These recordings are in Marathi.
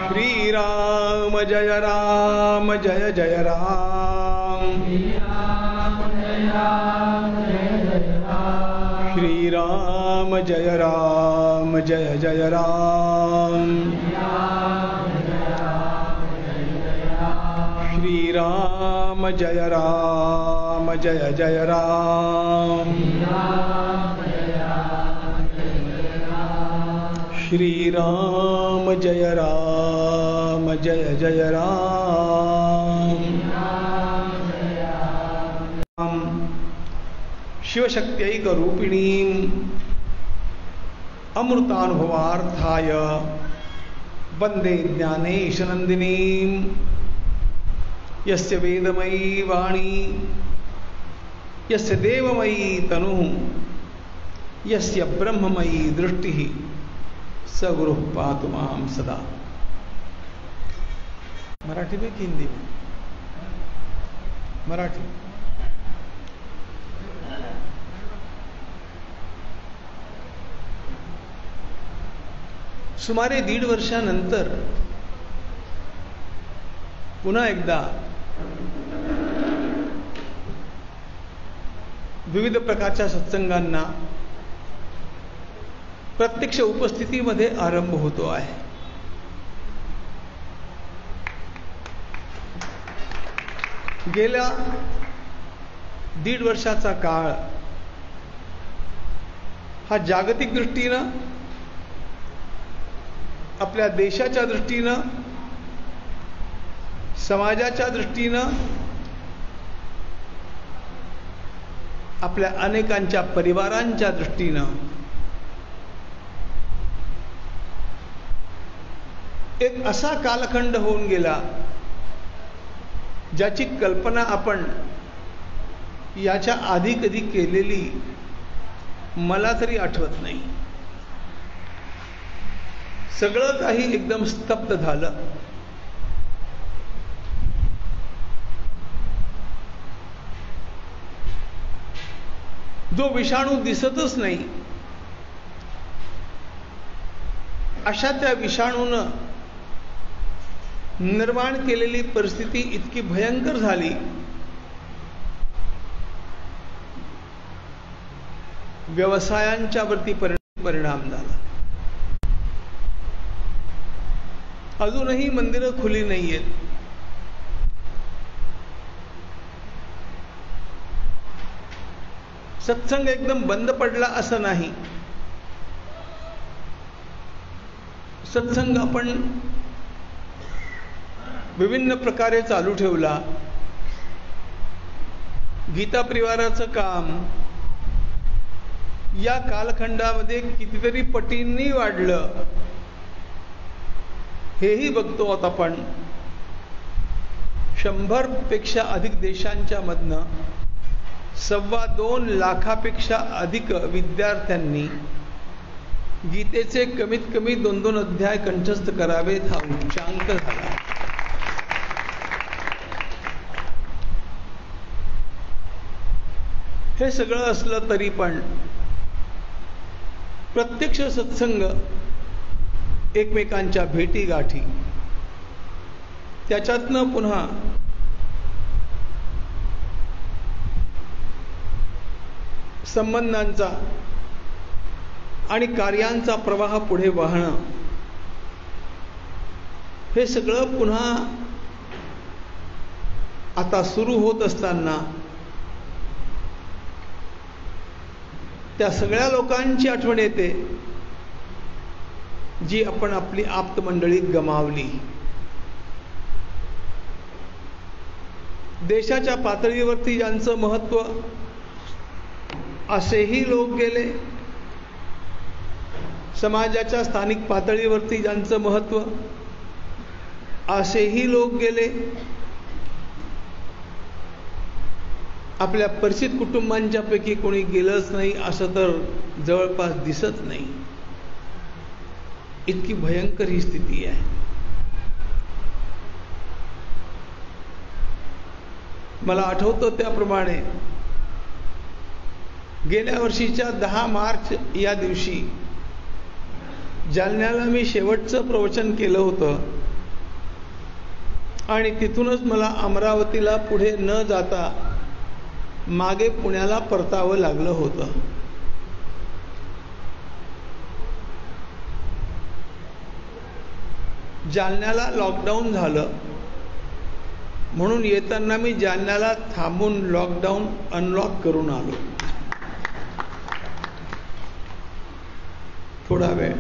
श्रीराम जय राम जय जय राम श्रीराम जय राम जय जय राम श्रीराम जय राम जय जय राम श्रीराम जय राम जय जय राम शिवशक्त्यैकरूपिणीं अमृतानुभवार्थाय वन्दे ज्ञानेशनन्दिनीं यस्य वेदमयी वाणी यस्य देवमयी तनुः यस्य ब्रह्ममयी दृष्टिः स गुरुः पातु मां सदा। मराठी में कि हिंदी में? मराठी। सुमारे 1.5 वर्षानंतर पुन्हा एकदा विविध प्रकारच्या सत्संगांना प्रत्यक्ष उपस्थितीमध्ये आरंभ होतो आहे। गेल्या 1.5 वर्षाचा काळ हा जागतिक दृष्टीनं, आपल्या देशाच्या दृष्टीनं, समाजाच्या दृष्टीनं, आपल्या अनेकांच्या परिवारांच्या दृष्टीनं एक असा कालखंड होऊन गेला ज्याची कल्पना आपण याच्या आधी कधी केलेली मला तरी आठवत नाही। सगळं काही एकदम स्तब्ध झालं। जो विषाणू दिसतच नाही अशा त्या विषाणूनं निर्माण केलेली परिस्थिती इतकी भयंकर झाली, व्यवसायांच्या वरती परिणाम झाला। अजूनही मंदिरं खुली नाहीयेत। सत्संग एकदम बंद पडला असं नाही। सत्संग आपण विभिन्न प्रकारे चालू ठेवला। गीता परिवाराचं काम या कालखंडामध्ये कितीतरी पटींनी वाढलं, हेही बघतो आता आपण। 100 पेक्षा अधिक देशांच्या मधनं 2.25 लाखापेक्षा अधिक विद्यार्थ्यांनी गीतेचे कमीत कमी 2-2 अध्याय कंठस्थ करावेत हा उच्चांक झाला। हे सगळं असलं तरी पण प्रत्यक्ष सत्संग, एकमेकांच्या भेटी गाठी, त्याच्यातनं पुन्हा संबंधांचा आणि कार्यांचा प्रवाह पुढे वाहणं, हे सगळं पुन्हा आता सुरू होत असताना त्या सगळ्या लोकांची आठवण येते जी आपण आपली आप्त मंडळी गमावली। देशाच्या पातळीवरती ज्यांचं महत्त्व असेही लोक गेले, समाजाच्या स्थानिक पातळीवरती ज्यांचं महत्त्व असेही लोक गेले, आपल्या परिचित कुटुंबांच्या पैकी कोणी गेलंच नाही असं तर जवळपास दिसत नाही। इतकी भयंकर ही स्थिती आहे। मला आठवतं त्याप्रमाणे गेल्या वर्षीच्या 10 मार्च या दिवशी जालन्याला मी शेवटचं प्रवचन केलं होतं आणि तिथूनच मला अमरावतीला पुढे न जाता मागे पुण्याला परतावं लागलं होतं. जालन्याला लॉकडाऊन झालं म्हणून येताना मी जालन्याला थांबून लॉकडाऊन अनलॉक करून आलो. थोडा वेळ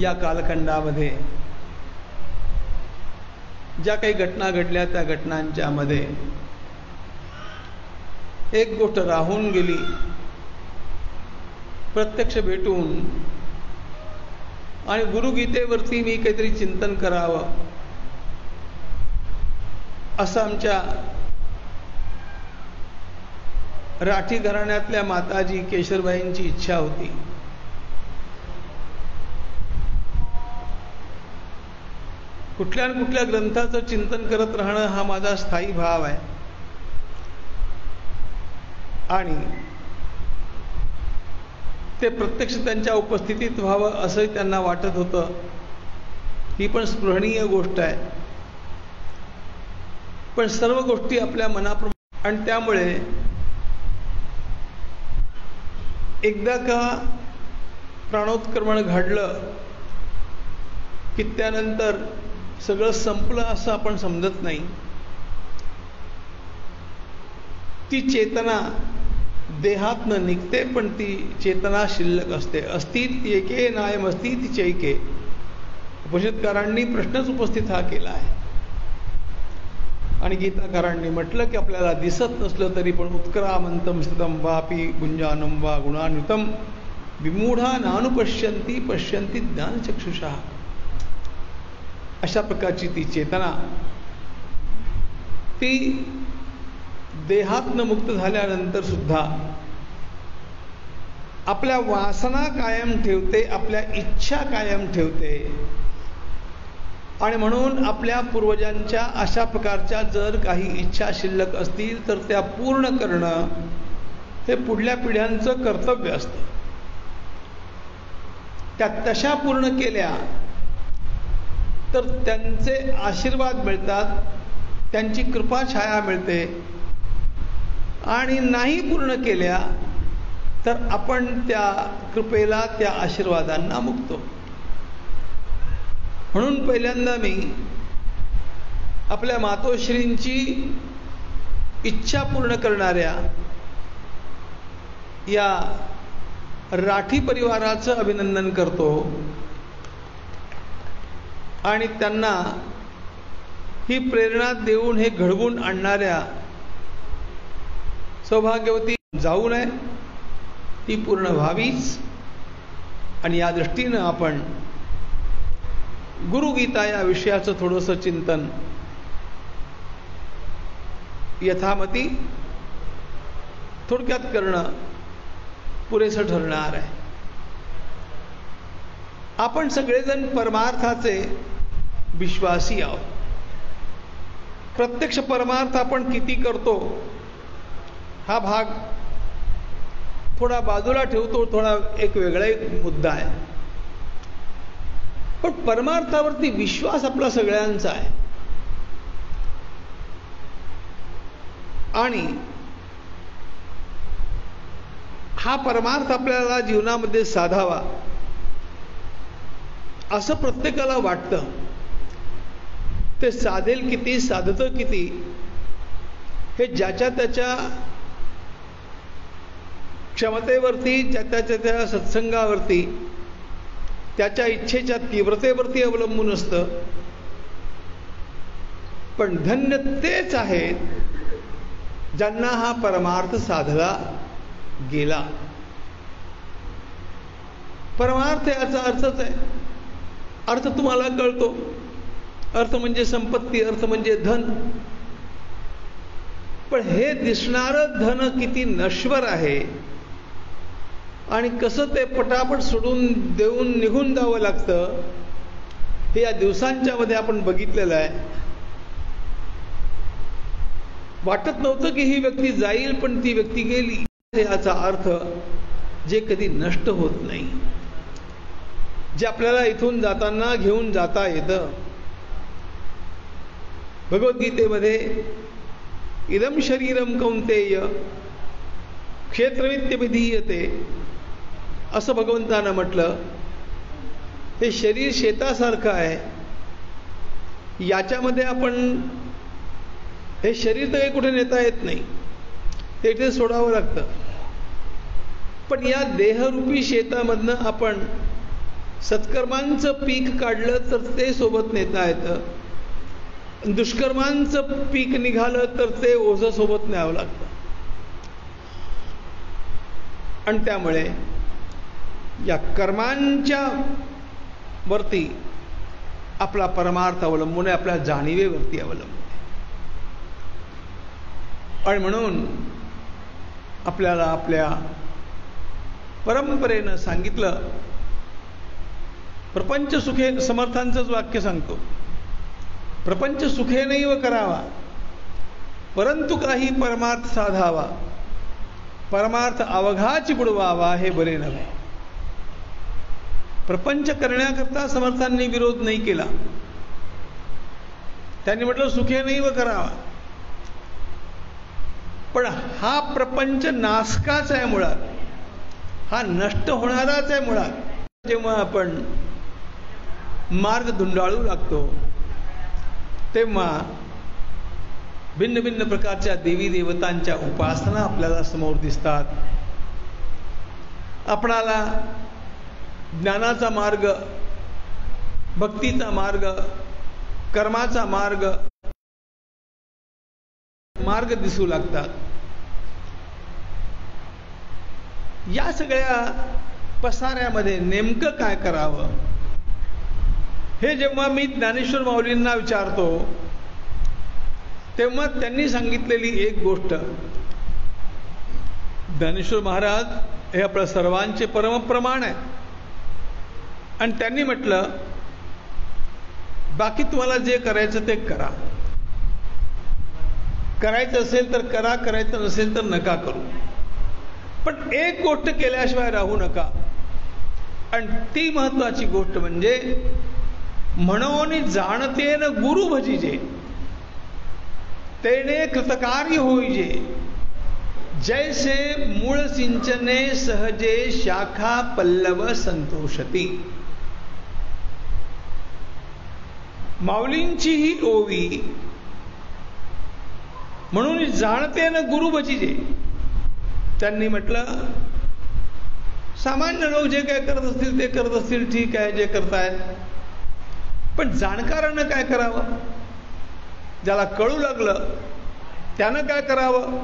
या कालखंडामध्ये ज्या काही घटना घडल्या त्या घटनांच्या मध्ये एक गोष्ट राहून गेली. प्रत्यक्ष भेटून आणि गुरुगीतेवरती मी काहीतरी चिंतन करावं असं आमच्या राठी घराण्यातल्या माताजी केशरबाईंची इच्छा होती. कुठल्या न कुठल्या ग्रंथाचं चिंतन करत राहणं हा माझा स्थायी भाव आहे. आणि ते प्रत्यक्ष त्यांच्या उपस्थितीत व्हावं असंही त्यांना वाटत होतं. ही पण स्पृहणीय गोष्ट आहे. पण सर्व गोष्टी आपल्या मनाप्रमाणे, आणि त्यामुळे एकदा का प्राणोत्क्रमण घडलं की त्यानंतर सगळं संपलं असं आपण समजत नाही. ती चेतना देहातनं निघते पण ती चेतना शिल्लक असते. अस्तित्व नायमस्ती तिचैके. उपनिषदकारांनी प्रश्नच उपस्थित हा केला आहे आणि गीताकारांनी म्हटलं की आपल्याला दिसत नसलं तरी पण उत्क्रामंतम स्थितम वापी गुंजानम वा गुणान्वितम विमूढा नानुपश्यन्ति पश्यन्ति ज्ञानचक्षुषा. अशा प्रकारची ती चेतना ती देहातनं मुक्त झाल्यानंतर सुद्धा आपल्या वासना कायम ठेवते, आपल्या इच्छा कायम ठेवते. आणि म्हणून आपल्या पूर्वजांच्या अशा प्रकारच्या जर काही इच्छा शिल्लक असतील तर त्या पूर्ण करणं हे पुढल्या पिढ्यांचं कर्तव्य असतं. त्या तशा पूर्ण केल्या तर त्यांचे आशीर्वाद मिळतात, त्यांची कृपा छाया मिळते. आणि नाही पूर्ण केल्या तर आपण त्या कृपेला, त्या आशीर्वादांना मुकतो. म्हणून पहिल्यांदा मी आपल्या मातोश्रींची इच्छा पूर्ण करणाऱ्या या राठी परिवाराचं अभिनंदन करतो आणि त्यांना ही प्रेरणा देऊन हे घडवून आणणाऱ्या सौभाग्यवती जाऊ नये, ती पूर्ण व्हावीच. आणि या दृष्टीनं आपण गुरुगीता या विषयाचं थोडंसं चिंतन यथामती थोडक्यात करणं पुरेसं ठरणार आहे. आपण सगळेजण परमार्थाचे विश्वासी आहोत. प्रत्यक्ष परमार्थ आपण किती करतो हा भाग थोडा बाजूला ठेवतो, थोडा एक वेगळा मुद्दा आहे. पण परमार्थावरती विश्वास आपला सगळ्यांचा आहे. आणि हा परमार्थ आपल्याला जीवनामध्ये साधावा असं प्रत्येकाला वाटतं. ते साधेल किती, साधतं किती हे ज्याच्या त्याच्या क्षमतेवरती, त्या सत्संगावरती, त्याच्या इच्छेच्या तीव्रतेवरती अवलंबून असतं. पण धन्य तेच आहेत ज्यांना हा परमार्थ साधला गेला. परमार्थ याचा अर्थच आहे. अर्थ तुम्हाला कळतो. अर्थ म्हणजे संपत्ती, अर्थ म्हणजे धन. पण हे दिसणारं धन किती नश्वर आहे आणि कसं ते पटापट सोडून देऊन निघून जावं लागतं हे या दिवसांच्या मध्ये आपण बघितलेलं आहे. वाटत नव्हतं की ही व्यक्ती जाईल, पण ती व्यक्ती गेली. याचा अर्थ जे कधी नष्ट होत नाही. जे आपल्याला इथून जाताना घेऊन जाता येतं. भगवद्गीतेमध्ये इदम शरीरम कौंतेय क्षेत्रमित्यभिधीयते असं भगवंतानं म्हटलं. हे शरीर शेतासारखं आहे. याच्यामध्ये आपण हे शरीर तर काही कुठे नेता येत नाही, ते इथे सोडावं लागतं. पण या देहरूपी शेतामधनं आपण सत्कर्मांचं पीक काढलं तर ते सोबत नेता येतं. दुष्कर्मांचं पीक निघालं तर ते ओझं सोबत न्यावं लागतं. आणि त्यामुळे या कर्मांच्या वरती आपला परमार्थ अवलंबून आहे, आपल्या जाणीवेवरती अवलंबून आहे. आणि म्हणून आपल्याला आपल्या परंपरेनं सांगितलं, प्रपंच सुखे, समर्थांचंच वाक्य सांगतो, प्रपंच सुखेनैव करावा परंतु काही परमार्थ साधावा, परमार्थ अवघाची बुडवावा हे बरे नव्हे. प्रपंच करण्याकरता समर्थांनी विरोध नाही केला. त्यांनी म्हटलं सुखेनैव करावा, पण हा प्रपंच नासकाच आहे मुळात, हा नष्ट होणाराच आहे मुळात. जेव्हा आपण मार्ग धुंडाळू लागतो तेव्हा भिन्न भिन्न प्रकारच्या देवी देवतांच्या उपासना आपल्याला समोर दिसतात. आपणाला ज्ञानाचा मार्ग, भक्तीचा मार्ग, कर्माचा मार्ग दिसू लागतात. या सगळ्या पसाऱ्यामध्ये नेमकं काय करावं हे जेव्हा मी ज्ञानेश्वर माऊलींना विचारतो तेव्हा त्यांनी सांगितलेली एक गोष्ट, ज्ञानेश्वर महाराज हे आपल्या सर्वांचे परमप्रमाण आहे. आणि त्यांनी म्हटलं, बाकी तुम्हाला जे करायचं ते करा, करायचं असेल तर करा, करायचं नसेल तर नका करू, पण एक गोष्ट केल्याशिवाय राहू नका. आणि ती महत्वाची गोष्ट म्हणजे म्हणून जाणतेन गुरु भजिजे तेने कृतकार्य होईजे, जैसे मूळ सिंचने सहजे शाखा पल्लव संतोषती. माऊलींची ही ओवी म्हणून जाणतेन गुरु भजिजे. त्यांनी म्हटलं, सामान्य लोक जे काय करत असतील ते करत असतील, ठीक आहे जे करतायत, पण जाणकारानं काय करावं, ज्याला कळू लागलं त्यानं काय करावं.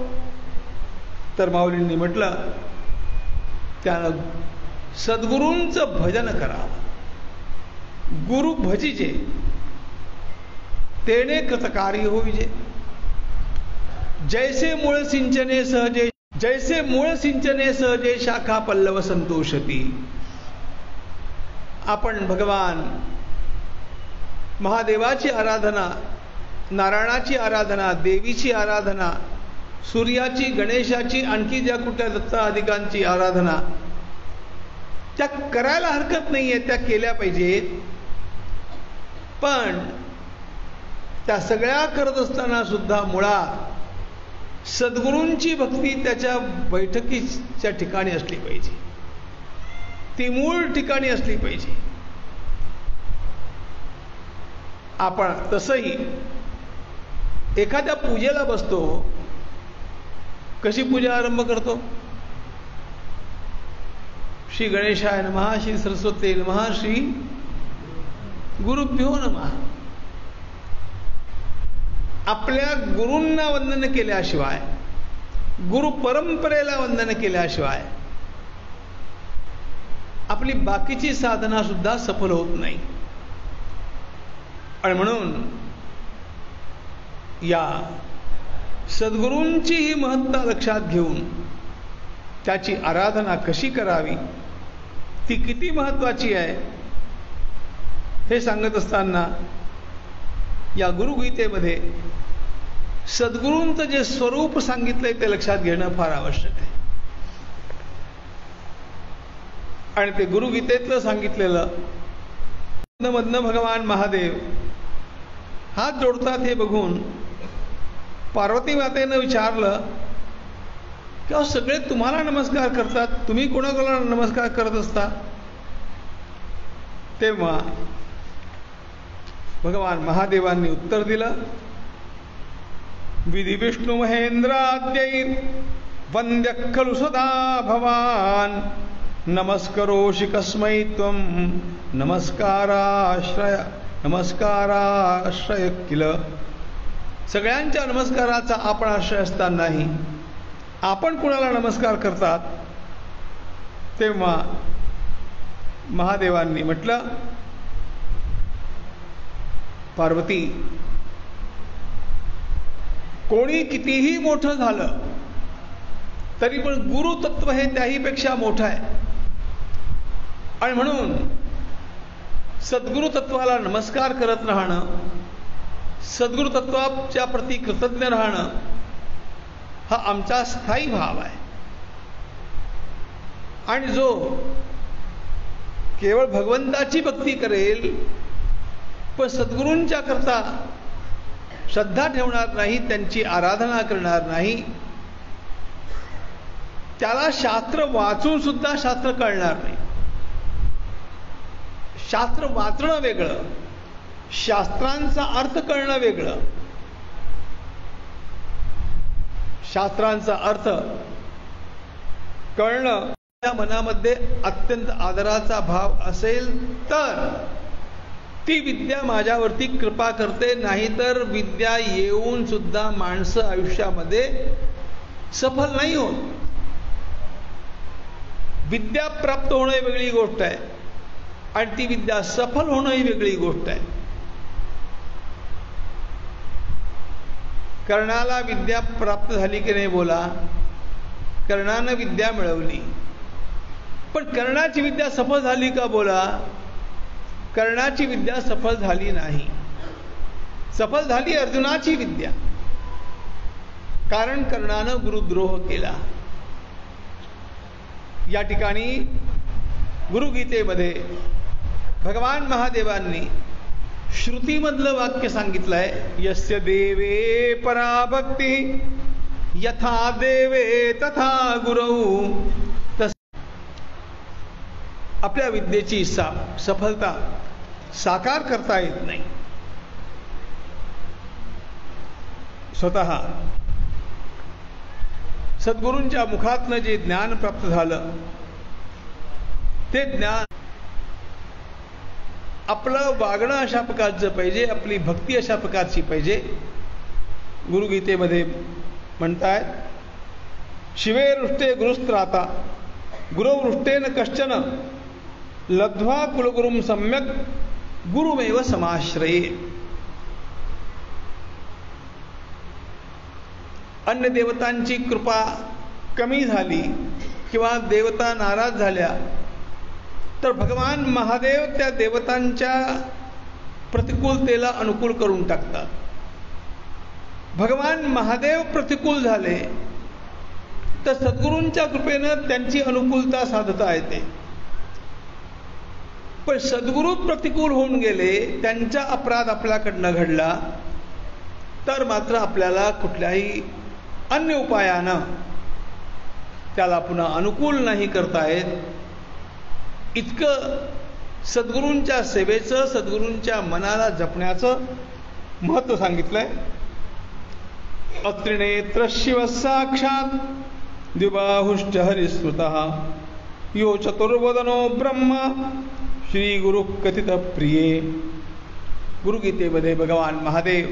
तर माऊलींनी म्हटलं, त्यानं सद्गुरूंचं भजन करावं. गुरु भजिजे तेने कृतकार्य होईजे, जैसे मूळ सिंचने सहजे, जैसे मूळ सिंचने सहजे शाखा पल्लव संतोषती. आपण भगवान महादेवाची आराधना, नारायणाची आराधना, देवीची आराधना, सूर्याची, गणेशाची, आणखी ज्या कुठल्या दत्ताधिकांची आराधना त्या करायला हरकत नाहीये, त्या केल्या पाहिजेत. पण त्या सगळ्या करत असताना सुद्धा मुळात सद्गुरूंची भक्ती त्याच्या बैठकीच्या ठिकाणी असली पाहिजे, ती मूळ ठिकाणी असली पाहिजे. आपण तसंही एखाद्या पूजेला बसतो, कशी पूजा आरंभ करतो, श्री गणेशाय नमः, श्री सरस्वती नमः, श्री गुरुभ्यो नमः. आपल्या गुरूंना वंदन केल्याशिवाय, गुरु परंपरेला वंदन केल्याशिवाय आपली बाकीची साधना सुद्धा सफल होत नाही. आणि म्हणून या सद्गुरूंची ही महत्ता लक्षात घेऊन त्याची आराधना कशी करावी, ती किती महत्वाची आहे हे सांगत असताना या गुरुगीतेमध्ये सद्गुरूंचं जे स्वरूप सांगितलंय ते लक्षात घेणं फार आवश्यक आहे. आणि ते गुरुगीतेतलं सांगितलेलं मधनं भगवान महादेव हात जोडतात हे बघून पार्वती मातेनं विचारलं की सगळे तुम्हाला नमस्कार करतात, तुम्ही कोणाकोणाला नमस्कार करत असता? तेव्हा भगवान महादेवांनी उत्तर दिलं, विधी विष्णू महेंद्राद्यैर वंद्य खलु सदा भवान नमस्करोषि कस्मै त्वं नमस्काराश्रय किल. सगळ्यांच्या नमस्काराचा आपण आश्रय असतानाही आपण कुणाला नमस्कार करतात? तेव्हा महादेवांनी म्हटलं, पार्वती, कोणी कितीही मोठं झालं तरी पण गुरुतत्व हे त्याहीपेक्षा मोठं आहे. आणि म्हणून सद्गुरु तत्वाला नमस्कार करत राहणं, सद्गुरु तत्वाच्या प्रती कृतज्ञ राहणं हा आमचा स्थायी भाव आहे. आणि जो केवळ भगवंताची भक्ती करेल पण सद्गुरूंच्या करता श्रद्धा ठेवणार नाही, त्यांची आराधना करणार नाही, त्याला शास्त्र वाचून सुद्धा शास्त्र कळणार नाही. शास्त्र वाचणं वेगळं, शास्त्रांचा अर्थ कळणं वेगळं. शास्त्रांचा अर्थ कळणं त्या मनामध्ये अत्यंत आदराचा भाव असेल तर ती विद्या माझ्यावरती कृपा करते, नाहीतर विद्या येऊन सुद्धा माणसं आयुष्यामध्ये सफल नाही होत. विद्या प्राप्त होणं ही वेगळी गोष्ट आहे आणि ती विद्या सफल होणं ही वेगळी गोष्ट आहे. कर्णाला विद्या प्राप्त झाली की नाही बोला? कर्णानं विद्या मिळवली, पण कर्णाची विद्या सफल झाली का बोला? कर्णाची विद्या सफल झाली नाही. सफल झाली अर्जुनाची विद्या, कारण कर्णानं गुरुद्रोह केला. या ठिकाणी गुरुगीतेमध्ये भगवान महादेवांनी श्रुतीमधलं वाक्य सांगितलंय, यस्य देवे पराभक्ती यथा देवे तथा गुरौ. आपल्या विद्येची सफलता साकार करता येत नाही. स्वतः सद्गुरूंच्या मुखातनं जे ज्ञान प्राप्त झालं ते ज्ञान आपलं वागणं अशा प्रकारचं पाहिजे, आपली भक्ती अशा प्रकारची पाहिजे. गुरुगीतेमध्ये म्हणतायत, शिवे रुष्टे गुरुस्त्राता गुरुवृष्टेन कश्चन लब्ध्वा कुलगुरुं सम्यक गुरुमेव समाश्रये. अन्य देवतांची कृपा कमी झाली किंवा देवता नाराज झाल्या तर भगवान महादेव त्या देवतांच्या प्रतिकूलतेला अनुकूल करून टाकतात. भगवान महादेव प्रतिकूल झाले तर सद्गुरूंच्या कृपेनं त्यांची अनुकूलता साधता येते. पण सद्गुरू प्रतिकूल होऊन गेले, त्यांचा अपराध आपल्याकडनं घडला तर मात्र आपल्याला कुठल्याही अन्य उपायानं त्याला पुन्हा अनुकूल नाही करता येत. इतकं सद्गुरूंच्या सेवेचं, सद्गुरूंच्या मनाला जपण्याचं महत्त्व सांगितलंय. अत्रिनेत्र शिव साक्षात द्विबाहुश्च हरिस्मृतः यो चतुर्वदनो ब्रह्म श्री गुरु कथित प्रिये. गुरुगीतेमध्ये भगवान महादेव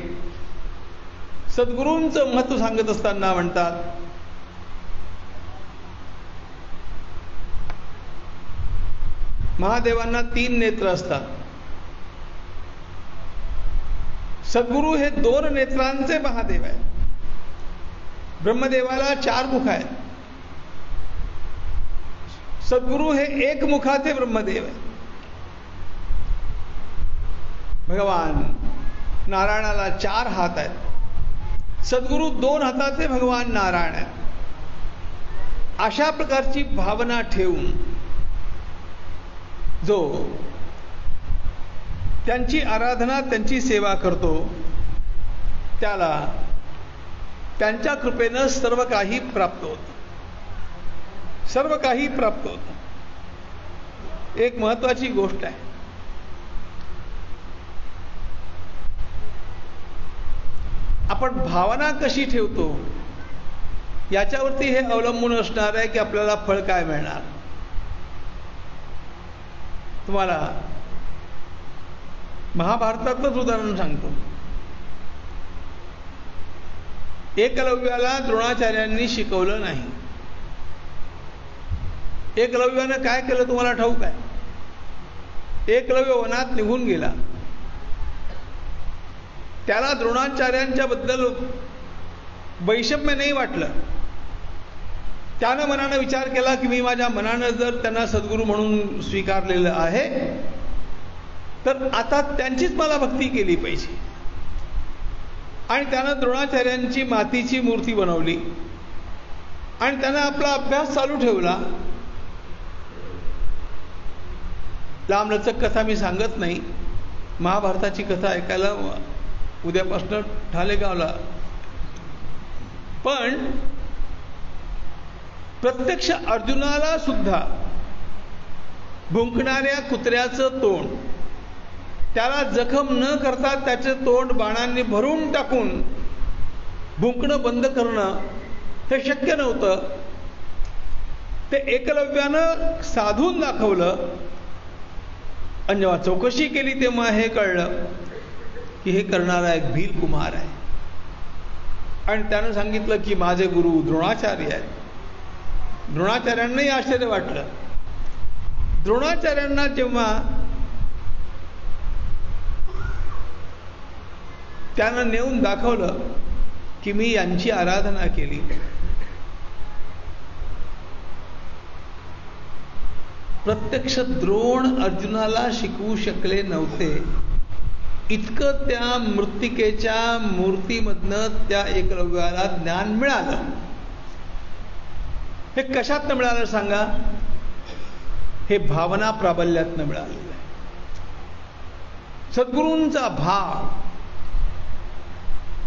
सद्गुरूंचं महत्त्व सांगत असताना म्हणतात, महादेवांना 3 नेत्र असतात. सद्गुरू हे 2 नेत्रांचे महादेव आहेत. ब्रह्मदेवाला 4 मुख आहेत. सद्गुरू हे 1 मुखाचे ब्रह्मदेव आहेत. भगवान नारायणाला 4 हात आहेत. सद्गुरू 2 हाताचे भगवान नारायण आहेत. अशा प्रकारची भावना ठेवून जो त्यांची आराधना, त्यांची सेवा करतो, त्याला त्यांच्या कृपेनं सर्व काही प्राप्त होतं. सर्व काही प्राप्त होतं. एक महत्वाची गोष्ट आहे, आपण भावना कशी ठेवतो याच्यावरती हे अवलंबून असणार आहे की आपल्याला फळ काय मिळणार. तुम्हाला महाभारतातलंच उदाहरण सांगतो. एकलव्याला द्रोणाचार्यांनी शिकवलं नाही. एकलव्यानं काय केलं तुम्हाला ठाऊक आहे? एकलव्य वनात निघून गेला. त्याला द्रोणाचार्यांच्या बद्दल वैषम्य नाही वाटलं. त्यानं मनानं विचार केला की मी माझ्या मनानं जर त्यांना सद्गुरू म्हणून स्वीकारलेलं आहे तर आता त्यांचीच मला भक्ती केली पाहिजे. आणि त्यानं द्रोणाचार्यांची मातीची मूर्ती बनवली आणि त्यानं आपला अभ्यास चालू ठेवला. लांबलचक कथा मी सांगत नाही. महाभारताची कथा ऐकायला उद्यापासून ठालेगावला. पण प्रत्यक्ष अर्जुनाला सुद्धा भुंकणाऱ्या कुत्र्याचं तोंड, त्याला जखम न करता त्याचे तोंड बाणांनी भरून टाकून भुंकणं बंद करणं हे शक्य नव्हतं. ते एकलव्यानं साधून दाखवलं. आणि जेव्हा चौकशी केली तेव्हा हे कळलं की हे करणारा एक भील कुमार आहे. आणि त्यानं सांगितलं की माझे गुरु द्रोणाचार्य आहेत. द्रोणाचार्यांनाही आश्चर्य वाटलं. द्रोणाचार्यांना जेव्हा त्यानं नेऊन दाखवलं की मी यांची आराधना केली, प्रत्यक्ष द्रोण अर्जुनाला शिकवू शकले नव्हते. इतकं त्या मृत्तिकेच्या मूर्तीमधनं त्या एकलव्याला ज्ञान मिळालं. हे कशातनं मिळालं सांगा? हे भावना प्राबल्यातनं मिळालेलं आहे. सद्गुरूंचा भाव.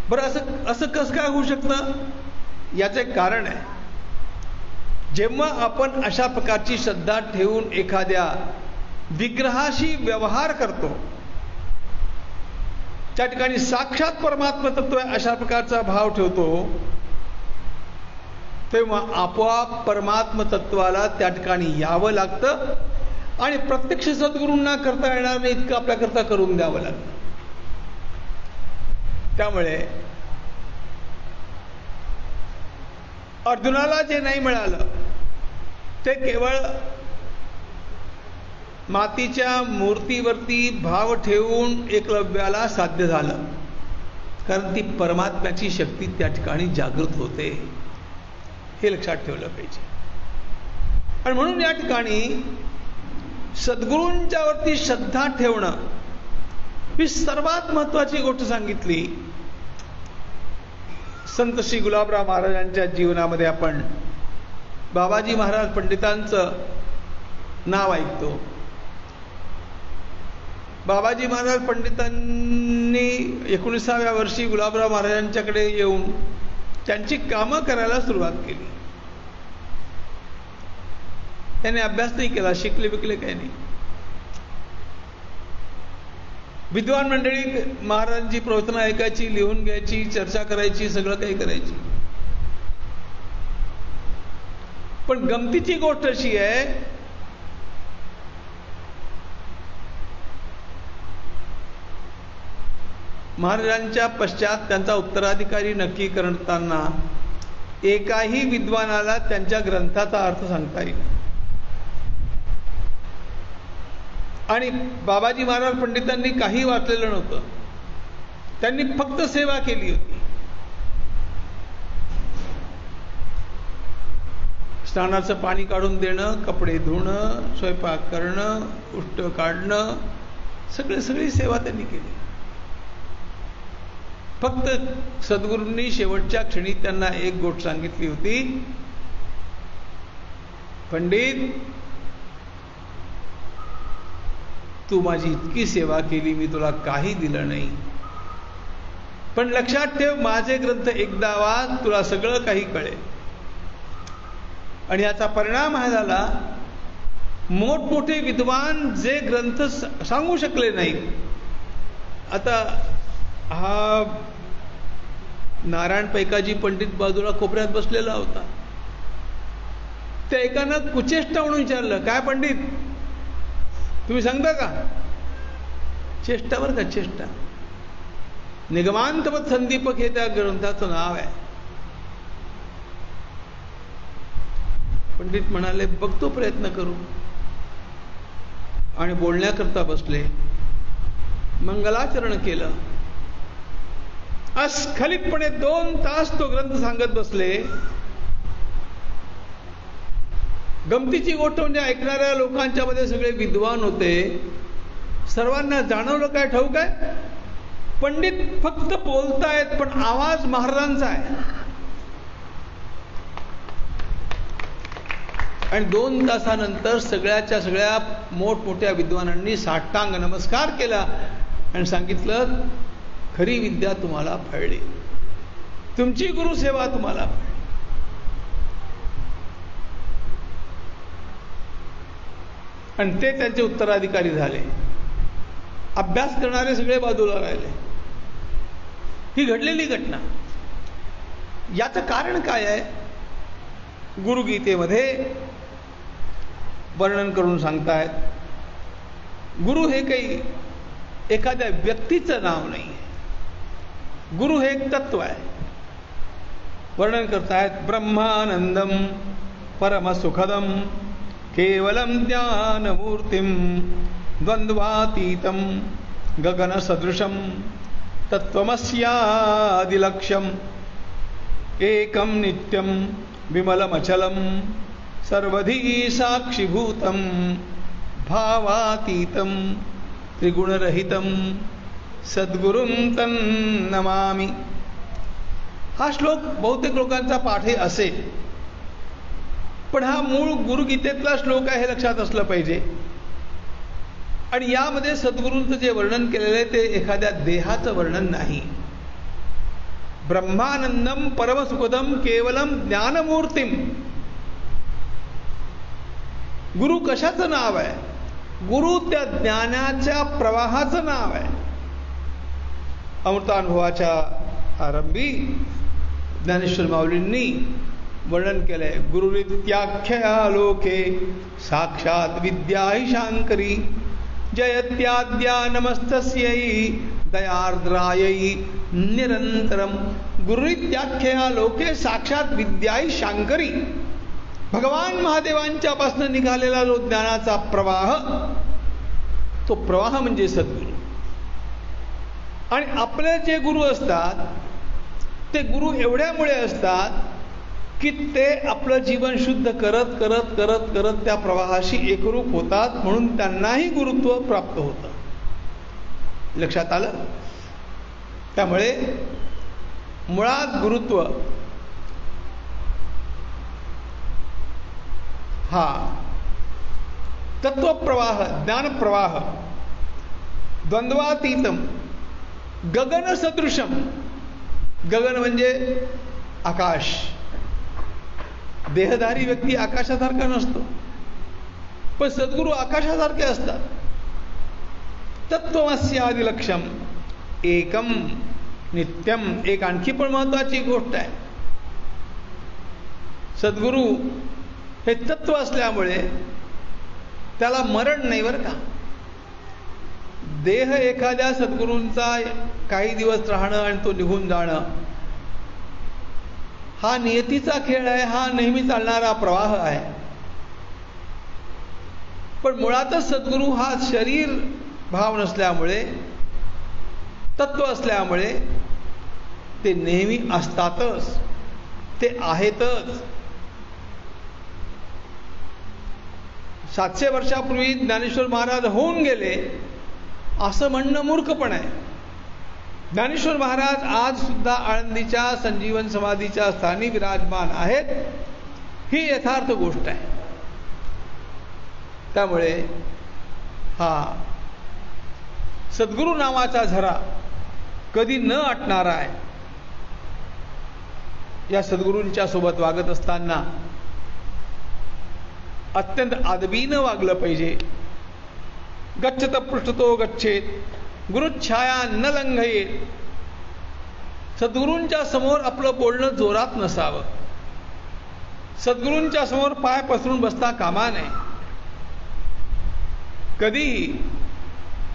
बरं असं कसं काय होऊ शकतं? याचं एक कारण आहे. जेव्हा आपण अशा प्रकारची श्रद्धा ठेवून एखाद्या विग्रहाशी व्यवहार करतो, त्या ठिकाणी साक्षात परमात्मा तत्व आहे अशा प्रकारचा भाव ठेवतो, तेव्हा आपोआप परमात्म तत्वाला त्या ठिकाणी यावं लागतं आणि प्रत्यक्ष सद्गुरूंना करता येणार नाही इतकं आपल्याकरता करून द्यावं लागतं. त्यामुळे अर्जुनाला जे नाही मिळालं ते केवळ मातीच्या मूर्तीवरती भाव ठेवून एकलव्याला साध्य झालं, कारण ती परमात्म्याची शक्ती त्या ठिकाणी जागृत होते. हे लक्षात ठेवलं पाहिजे. आणि म्हणून या ठिकाणी सद्गुरूंच्या वरती श्रद्धा ठेवणं ही सर्वात महत्वाची गोष्ट सांगितली. संत श्री गुलाबराव महाराजांच्या जीवनामध्ये आपण बाबाजी महाराज पंडितांचं नाव ऐकतो. बाबाजी महाराज पंडितांनी 19व्या वर्षी गुलाबराव महाराजांच्याकडे येऊन त्यांची कामं करायला सुरुवात केली. त्याने अभ्यास नाही केला, शिकले बिकले काही नाही. विद्वान मंडळी महाराजांची प्रवचनं ऐकायची, लिहून घ्यायची, चर्चा करायची, सगळं काही करायची. पण गमतीची गोष्ट अशी आहे, महाराजांच्या पश्चात त्यांचा उत्तराधिकारी नक्की करताना एकाही विद्वानाला त्यांच्या ग्रंथाचा अर्थ सांगता येईल. आणि बाबाजी महाराज पंडितांनी काही वाचलेलं नव्हतं. त्यांनी फक्त सेवा केली होती. स्नानाचं पाणी काढून देणं, कपडे धुणं, स्वयंपाक करणं, उष्ट काढणं, सगळी सेवा त्यांनी केली. फक्त सद्गुरूंनी शेवटच्या क्षणी त्यांना एक गोष्ट सांगितली होती, पंडित तू माझी इतकी सेवा केली, मी तुला काही दिलं नाही. पण लक्षात ठेव, माझे ग्रंथ एकदा वाच, तुला सगळं काही कळेल. आणि याचा परिणाम हा झाला, मोठमोठे विद्वान जे ग्रंथ सांगू शकले नाही. आता हा नारायण पैकाजी पंडित बाजूला कोपऱ्यात बसलेला होता. त्या एकानं कुचेष्टा म्हणून विचारलं, काय पंडित तुम्ही सांगता का? चेष्टावर का चेष्टा. निगमांतवत संदीपक हे त्या ग्रंथाचं नाव आहे. पंडित म्हणाले, बघतो प्रयत्न करू. आणि बोलण्याकरता बसले. मंगलाचरण केलं. अस्खलितपणे 2 तास तो ग्रंथ सांगत बसले. गमतीची गोष्ट म्हणजे ऐकणाऱ्या लोकांच्या मध्ये सगळे विद्वान होते. सर्वांना जाणवलं काय ठाऊक आहे, पंडित फक्त बोलतायत पण आवाज महाराजांचा आहे. आणि 2 तासानंतर सगळ्याच्या सगळ्या मोठमोठ्या विद्वानांनी साष्टांग नमस्कार केला आणि सांगितलं, खरी विद्या तुम्हाला फळली, तुमची गुरुसेवा तुम्हाला फळली. आणि ते त्यांचे उत्तराधिकारी झाले. अभ्यास करणारे सगळे बाजूला राहिले. ही घडलेली घटना. याचं कारण काय आहे, गुरुगीतेमध्ये वर्णन करून सांगतायत. गुरु हे काही एखाद्या व्यक्तीचं नाव नाही आहे. गुरु हे एक तत्व आहे. वर्णन करतायत, ब्रह्मानंदम परमसुखदम केवलम ज्ञानमूर्तिम द्वंद्वातीतम गगनसदृशम तत्त्वमस्यादिलक्ष्यम एकम नित्यम विमलमचलम सर्वधी साक्षीभूतम भावातीतम त्रिगुणरहितम सद्गुरुं तन्नमामि. हा श्लोक बहुतेक लोकांचा पाठही असेल, पण हा मूळ गुरुगीतेतला श्लोक आहे हे लक्षात असलं पाहिजे. आणि यामध्ये सद्गुरूंचं जे वर्णन केलेलं आहे ते एखाद्या देहाचं वर्णन नाही. ब्रह्मानंदम परमसुखदम केवलम ज्ञानमूर्तिम. गुरु कशाचं नाव आहे? गुरु त्या ज्ञानाच्या प्रवाहाचं नाव आहे. अमृतानुभवाच्या आरंभी ज्ञानेश्वर माऊलींनी वर्णन केलंय, गुरुरित्याख्यया लोके साक्षात विद्या हि शांकरी जयत्याद्या नमस्तस्यै दयार्द्रायै निरंतरम. गुरुरित्याख्यया लोके साक्षात विद्या हि शांकरी. भगवान महादेवांच्या पासून निघालेला जो ज्ञानाचा प्रवाह, तो प्रवाह म्हणजे सद्गुरू. आणि आपले जे गुरु असतात ते गुरु एवढ्यामुळे असतात की ते आपलं जीवन शुद्ध करत करत करत करत त्या प्रवाहाशी एकरूप होतात, म्हणून त्यांनाही गुरुत्व प्राप्त होतं. लक्षात आलं? त्यामुळे मुळात गुरुत्व हा तत्वप्रवाह, ज्ञानप्रवाह, द्वंद्वातीतम, गगन सदृशम. गगन म्हणजे आकाश. देहधारी व्यक्ती आकाशासारखा नसतो, पण सद्गुरू आकाशासारखे असतात. तत्त्वमस्यादिलक्ष्यम एकम नित्यम. एक आणखी पण महत्वाची गोष्ट आहे, सद्गुरू हे तत्व असल्यामुळे त्याला मरण नाही बरं का. देह एखाद्या सद्गुरूंचा काही दिवस राहणं आणि तो निघून जाणं हा नियतीचा खेळ आहे, हा नेहमी चालणारा प्रवाह आहे. पण मुळातच सद्गुरू हा शरीर भाव नसल्यामुळे, तत्व असल्यामुळे ते नेहमी असतातच, ते आहेतच. 700 वर्षापूर्वी ज्ञानेश्वर महाराज होऊन गेले असं म्हणणं मूर्खपण आहे. ज्ञानेश्वर महाराज आज सुद्धा आळंदीच्या संजीवन समाधीच्या स्थानी विराजमान आहेत, ही यथार्थ गोष्ट आहे. त्यामुळे हा सद्गुरू नावाचा झरा कधी न आटणारा आहे. या सद्गुरूंच्या सोबत वागत असताना अत्यंत आदबीनं वागलं पाहिजे. गच्छत पृष्ठतो गच्छेत, गुरुच्छाया न लंघयेत. सद्गुरूंच्या समोर आपलं बोलणं जोरात नसावं. सद्गुरूंच्या समोर पाय पसरून बसता कामा नये. कधीही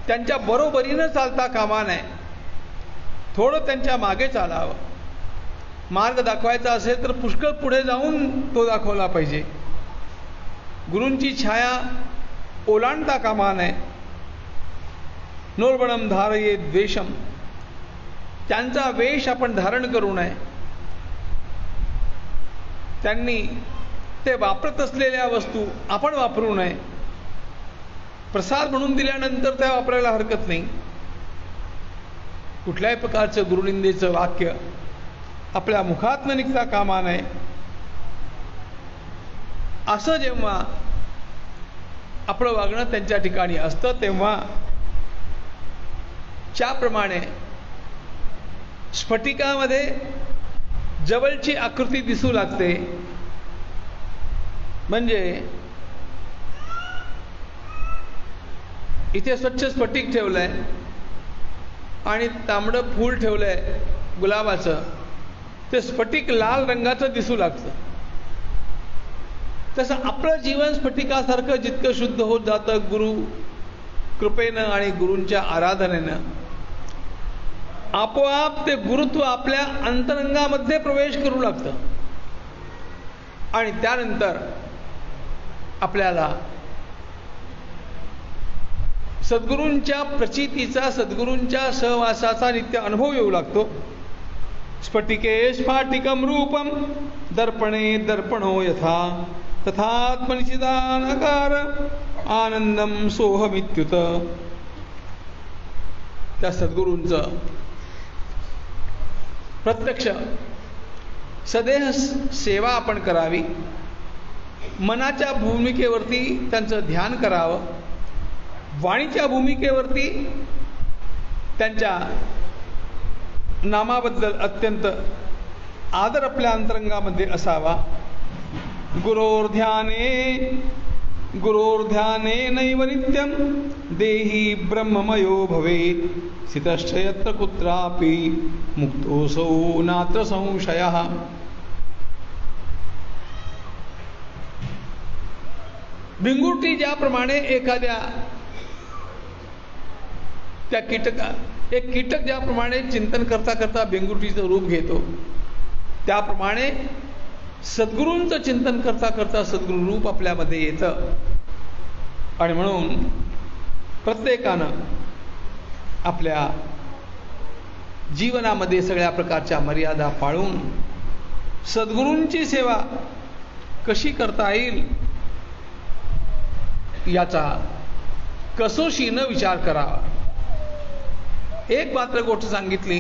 त्यांच्या बरोबरीनं चालता कामा नये. थोडं त्यांच्या मागे चालावं. मार्ग दाखवायचा असेल तर पुष्कळ पुढे जाऊन तो दाखवला पाहिजे. गुरूंची छाया ओलांडता कामा नये. नोर्बणम धारये द्वेषम, त्यांचा वेश आपण धारण करू नये. त्यांनी ते वापरत असलेल्या वस्तू आपण वापरू नये. प्रसाद म्हणून दिल्यानंतर त्या वापरायला हरकत नाही. कुठल्याही प्रकारचं गुरुनिंदेचं वाक्य आपल्या मुखात न निघता कामा नये. असं जेव्हा आपलं वागणं त्यांच्या ठिकाणी असतं तेव्हा ज्याप्रमाणे स्फटिकामध्ये जवळची आकृती दिसू लागते, म्हणजे इथे स्वच्छ स्फटिक ठेवलंय आणि तांबडं फूल ठेवलंय गुलाबाचं, ते स्फटिक लाल रंगाचं दिसू लागतं. तसं आपलं जीवन स्फटिकासारखं जितकं शुद्ध होत जातं गुरु कृपेनं आणि गुरूंच्या आराधनेनं, आपोआप ते गुरुत्व आपल्या अंतरंगामध्ये प्रवेश करू लागतं. आणि त्यानंतर आपल्याला सद्गुरूंच्या प्रचितीचा, सद्गुरूंच्या सहवासाचा नित्य अनुभव येऊ लागतो. स्फटिके स्फाटिकम रूपम, दर्पणे दर्पणो यथा, तथात्मनिचिदानकार आनंदम सोहमित्युत. त्या सद्गुरूंचं प्रत्यक्ष सदेह सेवा आपण करावी. मनाच्या भूमिकेवरती त्यांचं ध्यान करावं. वाणीच्या भूमिकेवरती त्यांच्या नामाबद्दल अत्यंत आदर आपल्या अंतरंगामध्ये असावा. गुरोर्ध्याने नैव नित्यं देही ब्रह्ममयो भवेत्, स्थितश्च यत्र कुत्रापि मुक्तोऽसौ नात्र संशयः. भिंगुटी ज्याप्रमाणे एखाद्या त्या एक कीटक ज्याप्रमाणे चिंतन करता करता भिंगुटीचं रूप घेतो, त्याप्रमाणे सद्गुरूंचं चिंतन करता करता सद्गुरू रूप आपल्यामध्ये येतं. आणि म्हणून प्रत्येकानं आपल्या जीवनामध्ये सगळ्या प्रकारच्या मर्यादा पाळून सद्गुरूंची सेवा कशी करता येईल याचा कसोशीनं विचार करावा. एक मात्र गोष्ट सांगितली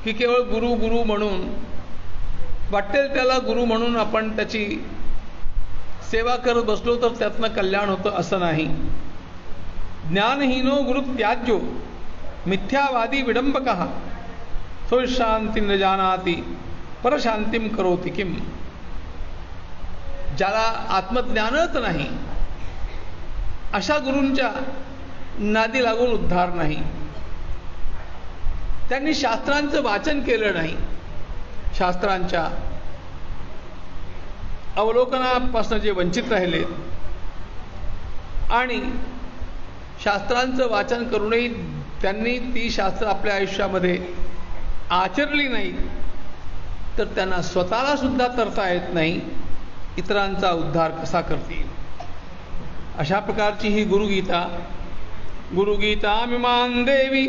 की केवळ गुरु गुरु म्हणून वाटेल त्याला गुरु म्हणून आपण त्याची सेवा करत बसलो तर त्यातनं कल्याण होतं असं नाही. ज्ञानहीनो गुरु त्याज्यो मिथ्यावादी विडंबकः सोशांती न जानाति परशांतीम करोति किम. ज्याला आत्मज्ञानच नाही अशा गुरूंच्या नादी लागून उद्धार नाही. त्यांनी शास्त्रांचं वाचन केलं नाही, शास्त्रांच्या अवलोकनापासून जे वंचित राहिले आणि शास्त्रांचं वाचन करूनही त्यांनी ती शास्त्र आपल्या आयुष्यामध्ये आचरली नाही, तर त्यांना स्वतःला सुद्धा तरता येत नाही, इतरांचा उद्धार कसा करतील. अशा प्रकारची ही गुरुगीता. गुरुगीतामिमां देवी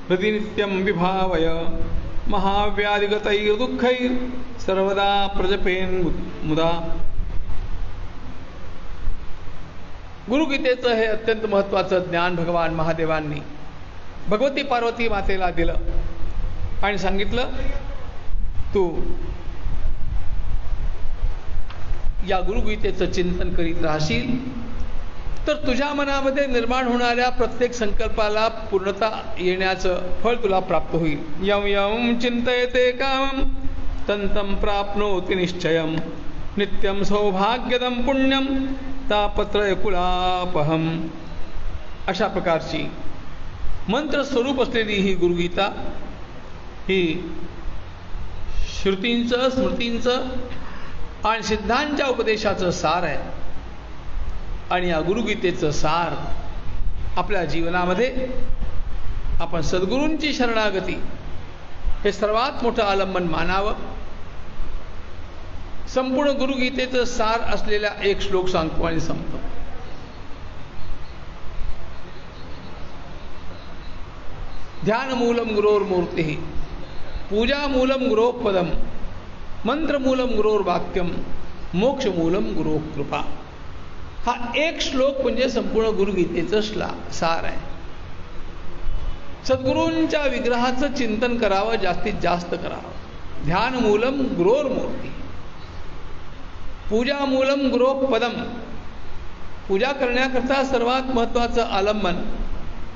प्रतिनित्यं विभावय, महाव्याधिगतैर्दुःखैः सर्वदा प्रजपेन मुदा. गुरुगीतेचं हे अत्यंत महत्त्वाचं ज्ञान भगवान महादेवांनी भगवती पार्वती मातेला दिलं आणि सांगितलं, तू या गुरुगीतेचं चिंतन करीत राहशील तर तुझ्या मनामध्ये निर्माण होणाऱ्या प्रत्येक संकल्पाला पूर्णता येण्याचं फळ तुला प्राप्त होईल. यम यम चिंतयते कामं तंतं प्राप्नोति निश्चयं नित्यं सौभाग्यदं पुण्यं तापत्रयकुलापहम. अशा प्रकारची मंत्र स्वरूप असलेली ही गुरुगीता ही श्रुतींचं, स्मृतींचं आणि सिद्धांच्या उपदेशाचं सार आहे. आणि या गुरुगीतेचं सार आपल्या जीवनामध्ये आपण सद्गुरूंची शरणागती हे सर्वात मोठं आलंबन मानावं. संपूर्ण गुरुगीतेचं सार असलेला एक श्लोक सांगतो आणि संपतो. ध्यानमूलं गुरोर्मूर्तिः पूजामूलं गुरोपदं मंत्रमूलं गुरोर्वाक्यं मोक्षमूलं गुरोः कृपा. हा एक श्लोक म्हणजे संपूर्ण गुरुगीतेचं सार आहे. सद्गुरूंच्या विग्रहाचं चिंतन करावं, जास्तीत जास्त करावं. ध्यानमूलं गुरोर्मूर्ती, पूजामूलं गुरोः पदम. पूजा करण्याकरता सर्वात महत्त्वाचं आलंबन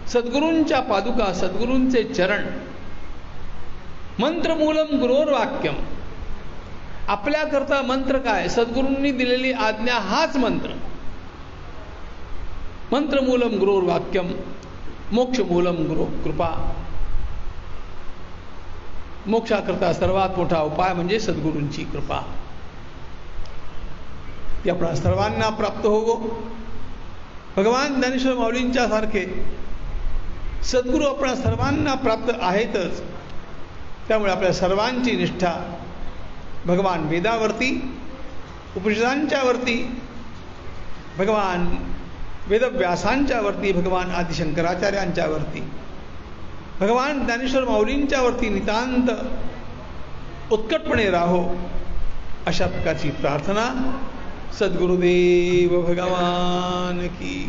सद्गुरूंच्या पादुका, सद्गुरूंचे चरण. मंत्रमूलं गुरोर्वाक्यम. आपल्याकरता मंत्र काय? सद्गुरूंनी दिलेली आज्ञा हाच मंत्र. मंत्रमूलं गुरोर्वाक्यम मोक्षमूलं गुरोः कृपा. मोक्षाकरता सर्वात मोठा उपाय म्हणजे सद्गुरूंची कृपा. ती आपल्या सर्वांना प्राप्त होवो. भगवान ज्ञानेश्वर माऊलींच्या सारखे सद्गुरू आपल्या सर्वांना प्राप्त आहेतच. त्यामुळे आपल्या सर्वांची निष्ठा भगवान वेदावरती, उपनिषदांच्या वरती, भगवान वेदव्यासांच्या वरती, भगवान आदिशंकराचार्यांच्या वरती, भगवान ज्ञानेश्वर माऊलींच्या वरती नितांत उत्कटपणे राहो. अशा प्रकारची प्रार्थना. सद्गुरुदेव भगवान की.